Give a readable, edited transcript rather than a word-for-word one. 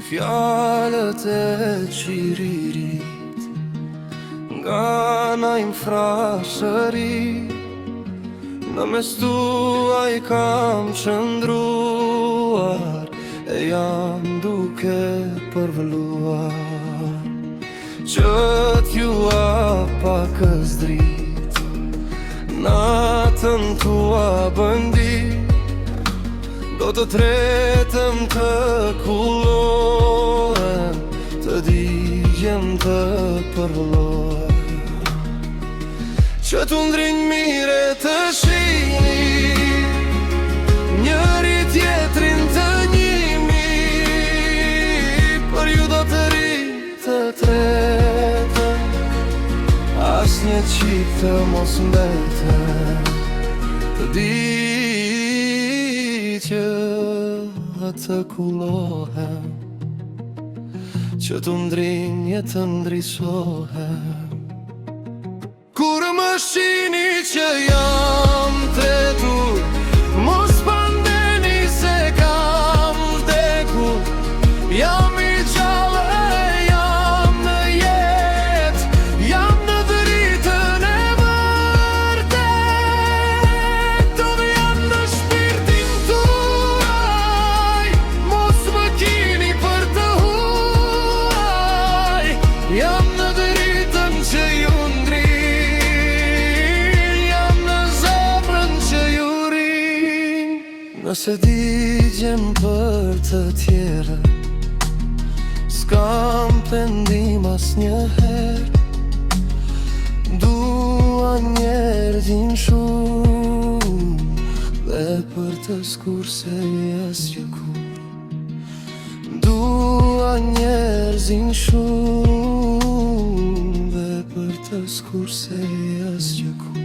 Fjalët e qiririt nga na infrashëri, në mes tuaj kam qëndruar e jam duke përvëlluar që t'ju pakës drit natën tua bëndi. Do të tretëm të kullohem, të digjem të përvëllohem, që t'u ndrinj mire të shini, njëri tjetrin të njimi, për ju do të rritë të tretëm, as një qik të mos mbetëm, të di që të kullohem, që t'u ndrinje të ndrisohem. Kur më shini që jam tretur, mos pandeni se kam vdekur. Jam i gjallë e jam në jet, jam në dritën e vërtet. Dove jam në shpirtin tuaj, mos më kini për të huaj. Jam në dritën që ju ndrin, jam në zemrën që ju rin. Nëse digjem për të tjere, s'kam pendim as njëher. Dua njerëzin shumë dhe për të skurse asgjë kur. Dua njerëzin shumë dhe për të skurse asgjë kur.